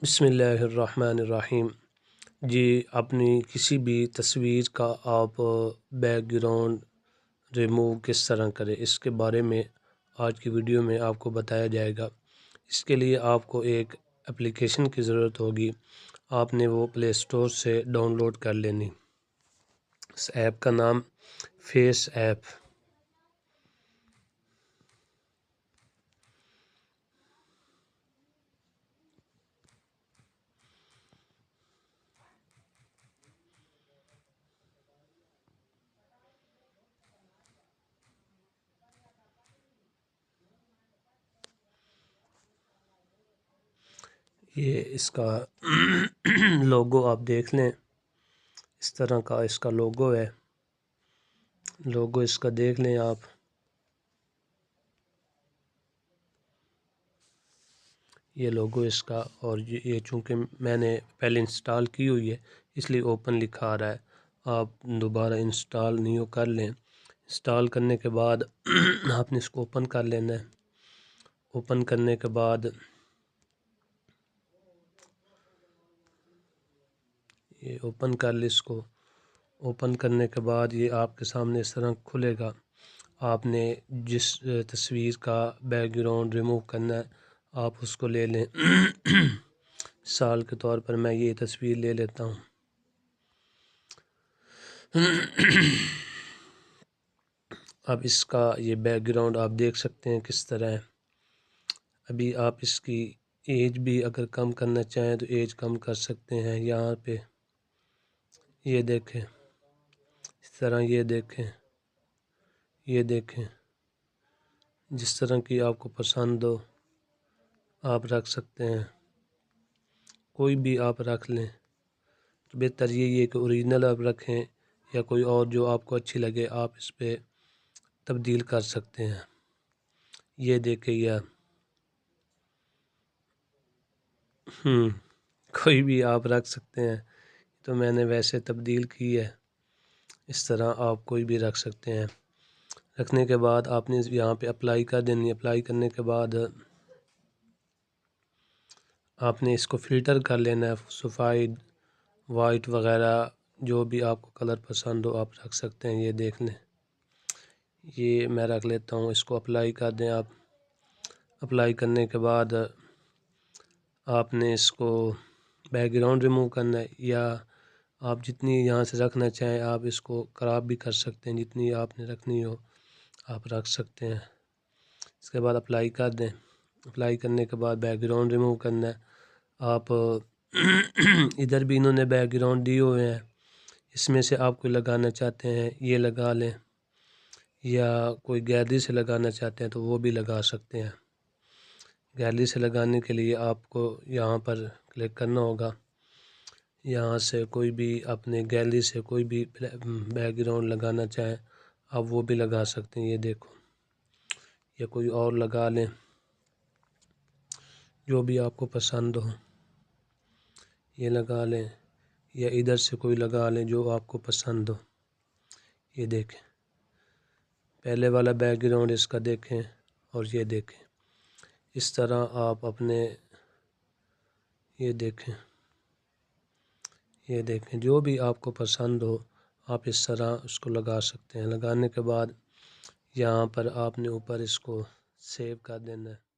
بسم اللہ الرحمن الرحیم۔ جی اپنی کسی بھی تصویر کا آپ بیک گراؤنڈ ریموو کس طرح کریں، اس کے بارے میں آج کی ویڈیو میں آپ کو بتایا جائے گا۔ اس کے لیے آپ کو ایک اپلیکیشن کی ضرورت ہوگی، آپ نے وہ پلے اسٹور سے ڈاؤن لوڈ کر لینی۔ اس ایپ کا نام فیس ایپ۔ یہ اس کا لوگو آپ دیکھ لیں، اس طرح کا اس کا لوگو ہے۔ لوگو اس کا دیکھ لیں آپ۔ یہ لوگو اس کا، اور یہ چونکہ میں نے پہلے انسٹال کی ہوئی ہے اس لیے اوپن لکھا آ رہا ہے۔ آپ دوبارہ انسٹال نیو کر لیں۔ انسٹال کرنے کے بعد آپ نے اس کو اوپن کر لینا ہے۔ اوپن کرنے کے بعد یہ اوپن کر لیں اس کو۔ اوپن کرنے کے بعد یہ آپ کے سامنے اس طرح کھلے گا۔ آپ نے جس تصویر کا بیک گراؤنڈ ریموو کرنا ہے آپ اس کو لے لیں۔ مثال کے طور پر میں یہ تصویر لے لیتا ہوں۔ اب اس کا یہ بیک گراؤنڈ آپ دیکھ سکتے ہیں کس طرح ہے۔ ابھی آپ اس کی ایج بھی اگر کم کرنا چاہیں تو ایج کم کر سکتے ہیں۔ یہاں پہ یہ دیکھیں، اس طرح یہ دیکھیں، یہ دیکھیں، جس طرح کی آپ کو پسند ہو آپ رکھ سکتے ہیں۔ کوئی بھی آپ رکھ لیں، تو بہتر یہ ہے کہ اوریجنل آپ رکھیں، یا کوئی اور جو آپ کو اچھی لگے آپ اس پہ تبدیل کر سکتے ہیں۔ یہ دیکھیں، یا کوئی بھی آپ رکھ سکتے ہیں، تو میں نے ویسے تبدیل کی ہے۔ اس طرح آپ کوئی بھی رکھ سکتے ہیں۔ رکھنے کے بعد آپ نے یہاں پہ اپلائی کر دینی۔ اپلائی کرنے کے بعد آپ نے اس کو فلٹر کر لینا ہے، سفید، وائٹ وغیرہ جو بھی آپ کو کلر پسند ہو آپ رکھ سکتے ہیں۔ یہ دیکھ لیں، یہ میں رکھ لیتا ہوں۔ اس کو اپلائی کر دیں آپ۔ اپلائی کرنے کے بعد آپ نے اس کو بیک گراؤنڈ ریموو کرنا ہے، یا آپ جتنی یہاں سے رکھنا چاہیں آپ اس کو خراب بھی کر سکتے ہیں، جتنی آپ نے رکھنی ہو آپ رکھ سکتے ہیں۔ اس کے بعد اپلائی کر دیں۔ اپلائی کرنے کے بعد بیک گراؤنڈ ریموو کرنا ہے۔ آپ ادھر بھی انہوں نے بیک گراؤنڈ دیے ہوئے ہیں، اس میں سے آپ کوئی لگانا چاہتے ہیں یہ لگا لیں، یا کوئی گیلری سے لگانا چاہتے ہیں تو وہ بھی لگا سکتے ہیں۔ گیلری سے لگانے کے لیے آپ کو یہاں پر کلک کرنا ہوگا۔ یہاں سے کوئی بھی اپنے گیلری سے کوئی بھی بیک گراؤنڈ لگانا چاہیں آپ وہ بھی لگا سکتے ہیں۔ یہ دیکھو، یا کوئی اور لگا لیں جو بھی آپ کو پسند ہو، یہ لگا لیں، یا ادھر سے کوئی لگا لیں جو آپ کو پسند ہو۔ یہ دیکھیں، پہلے والا بیک گراؤنڈ اس کا دیکھیں، اور یہ دیکھیں۔ اس طرح آپ اپنے یہ دیکھیں، یہ دیکھیں، جو بھی آپ کو پسند ہو آپ اس طرح اس کو لگا سکتے ہیں۔ لگانے کے بعد یہاں پر آپ نے اوپر اس کو سیو کر دینا ہے۔